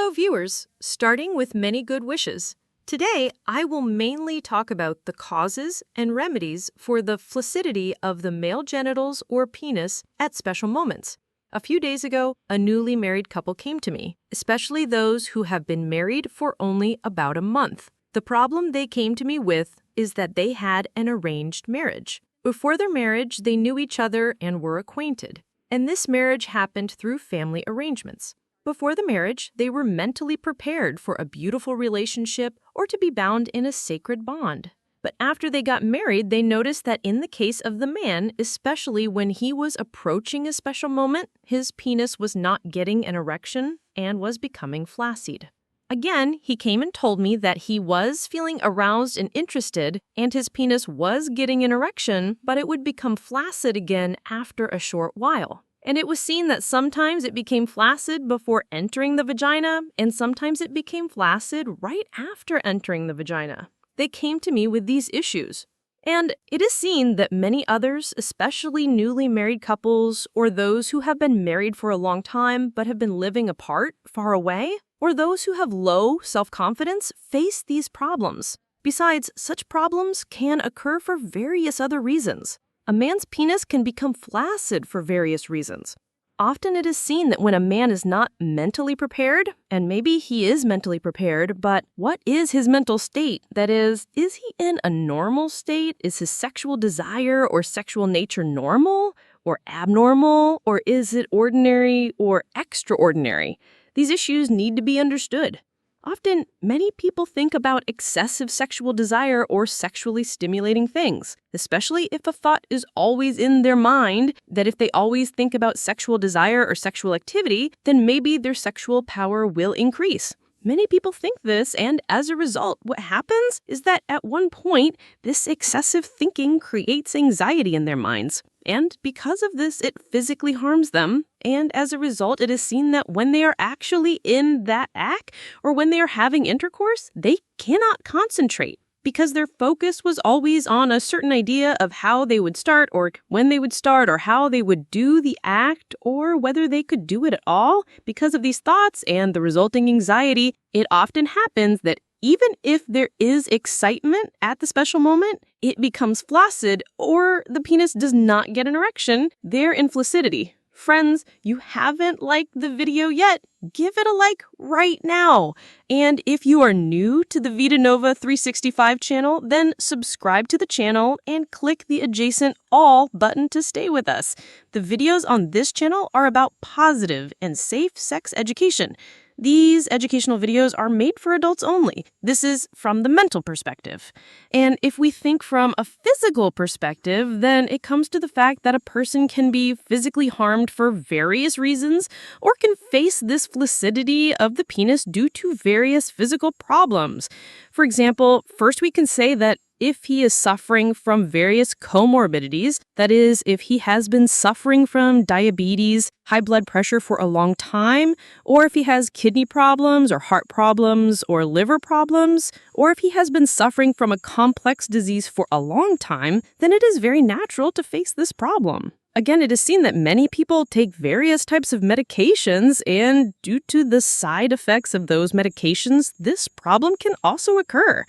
Hello viewers, starting with many good wishes. Today, I will mainly talk about the causes and remedies for the flaccidity of the male genitals or penis at special moments. A few days ago, a newly married couple came to me, especially those who have been married for only about a month. The problem they came to me with is that they had an arranged marriage. Before their marriage, they knew each other and were acquainted. And this marriage happened through family arrangements. Before the marriage, they were mentally prepared for a beautiful relationship or to be bound in a sacred bond. But after they got married, they noticed that in the case of the man, especially when he was approaching a special moment, his penis was not getting an erection and was becoming flaccid. Again, he came and told me that he was feeling aroused and interested, and his penis was getting an erection, but it would become flaccid again after a short while. And it was seen that sometimes it became flaccid before entering the vagina, and sometimes it became flaccid right after entering the vagina. They came to me with these issues. And it is seen that many others, especially newly married couples or those who have been married for a long time but have been living apart, far away, or those who have low self-confidence, face these problems. Besides, such problems can occur for various other reasons. A man's penis can become flaccid for various reasons. Often it is seen that when a man is not mentally prepared, and maybe he is mentally prepared, but what is his mental state? That is he in a normal state? Is his sexual desire or sexual nature normal or abnormal, or is it ordinary or extraordinary? These issues need to be understood. Often, many people think about excessive sexual desire or sexually stimulating things, especially if a thought is always in their mind, that if they always think about sexual desire or sexual activity, then maybe their sexual power will increase. Many people think this, and as a result, what happens is that at one point, this excessive thinking creates anxiety in their minds. And because of this, it physically harms them. And as a result, it is seen that when they are actually in that act or when they are having intercourse, they cannot concentrate because their focus was always on a certain idea of how they would start or when they would start or how they would do the act or whether they could do it at all. Because of these thoughts and the resulting anxiety, it often happens that even if there is excitement at the special moment, it becomes flaccid or the penis does not get an erection. They're in flaccidity. Friends, you haven't liked the video yet, give it a like right now. And if you are new to the VitaNova 365 channel, then subscribe to the channel and click the adjacent All button to stay with us. The videos on this channel are about positive and safe sex education. These educational videos are made for adults only. This is from the mental perspective. And if we think from a physical perspective, then it comes to the fact that a person can be physically harmed for various reasons or can face this flaccidity of the penis due to various physical problems. For example, first we can say that if he is suffering from various comorbidities, that is, if he has been suffering from diabetes, high blood pressure for a long time, or if he has kidney problems or heart problems or liver problems, or if he has been suffering from a complex disease for a long time, then it is very natural to face this problem. Again, it is seen that many people take various types of medications, and due to the side effects of those medications, this problem can also occur.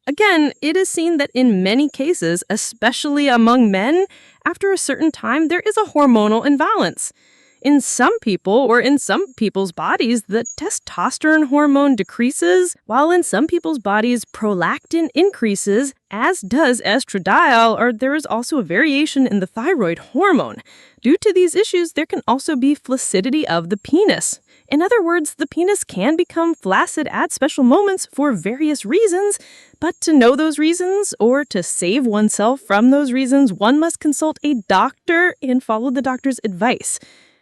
Again, it is seen that in many cases, especially among men, after a certain time, there is a hormonal imbalance. In some people or in some people's bodies, the testosterone hormone decreases, while in some people's bodies, prolactin increases, as does estradiol, or there is also a variation in the thyroid hormone. Due to these issues, there can also be flaccidity of the penis. In other words, the penis can become flaccid at special moments for various reasons, but to know those reasons or to save oneself from those reasons, one must consult a doctor and follow the doctor's advice.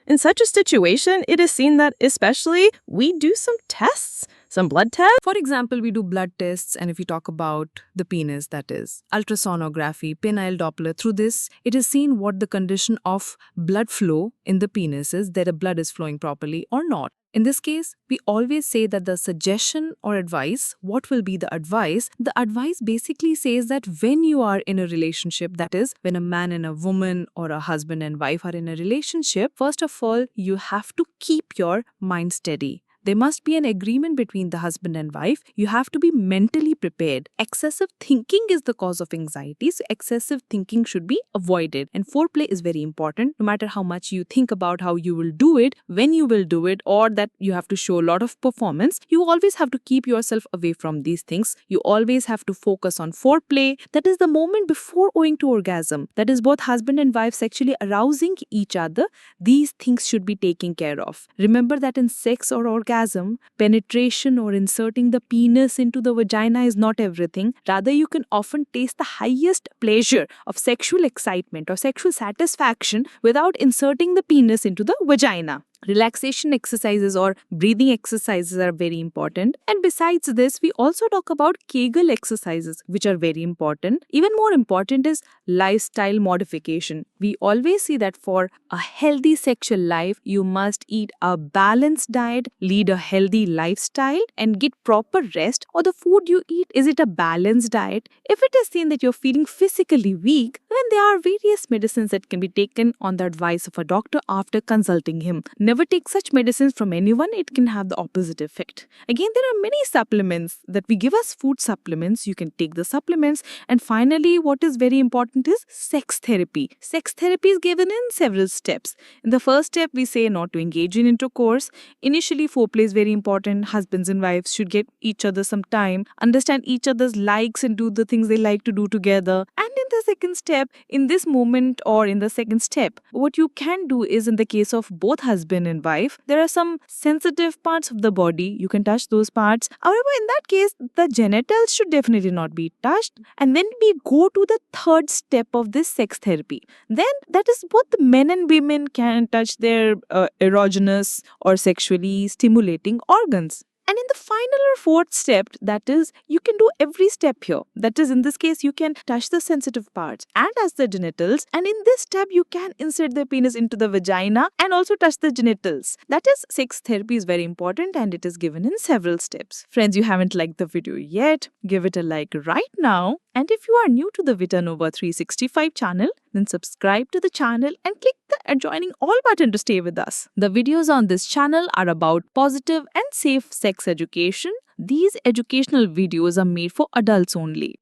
In such a situation, it is seen that especially we do some tests, some blood tests. For example, we do blood tests, and if you talk about the penis, that is ultrasonography, penile Doppler, through this, it is seen what the condition of blood flow in the penis is, that the blood is flowing properly or not. In this case, we always say that the suggestion or advice, what will be the advice? The advice basically says that when you are in a relationship, that is, when a man and a woman or a husband and wife are in a relationship, first of all, you have to keep your mind steady. There must be an agreement between the husband and wife. You have to be mentally prepared. Excessive thinking is the cause of anxiety, so excessive thinking should be avoided. And foreplay is very important. No matter how much you think about how you will do it, when you will do it, or that you have to show a lot of performance, you always have to keep yourself away from these things. You always have to focus on foreplay. That is the moment before going to orgasm. That is both husband and wife sexually arousing each other. These things should be taken care of. Remember that in sex or orgasm, penetration or inserting the penis into the vagina is not everything. Rather, you can often taste the highest pleasure of sexual excitement or sexual satisfaction without inserting the penis into the vagina. Relaxation exercises or breathing exercises are very important. And besides this, we also talk about Kegel exercises, which are very important. Even more important is lifestyle modification. We always see that for a healthy sexual life, you must eat a balanced diet, lead a healthy lifestyle, and get proper rest. Or the food you eat, is it a balanced diet? If it is seen that you're feeling physically weak, then there are various medicines that can be taken on the advice of a doctor after consulting him. Never take such medicines from anyone, it can have the opposite effect. Again, there are many supplements that we give as food supplements. You can take the supplements. And finally, what is very important is sex therapy. Sex therapy is given in several steps. In the first step, we say not to engage in intercourse. Initially, foreplay is very important. Husbands and wives should get each other some time, understand each other's likes and do the things they like to do together. And in the second step, in this moment or in the second step, what you can do is, in the case of both husband and wife, there are some sensitive parts of the body. You can touch those parts. However, in that case, the genitals should definitely not be touched. And then we go to the third step of this sex therapy. Then that is both men and women can touch their erogenous or sexually stimulating organs. And in the final or fourth step, that is, you can do every step here. That is, in this case, you can touch the sensitive parts and touch the genitals. And in this step, you can insert the penis into the vagina and also touch the genitals. That is, sex therapy is very important and it is given in several steps. Friends, you haven't liked the video yet, give it a like right now. And if you are new to the VitaNova 365 channel, then subscribe to the channel and click the adjoining all button to stay with us. The videos on this channel are about positive and safe sex education. These educational videos are made for adults only.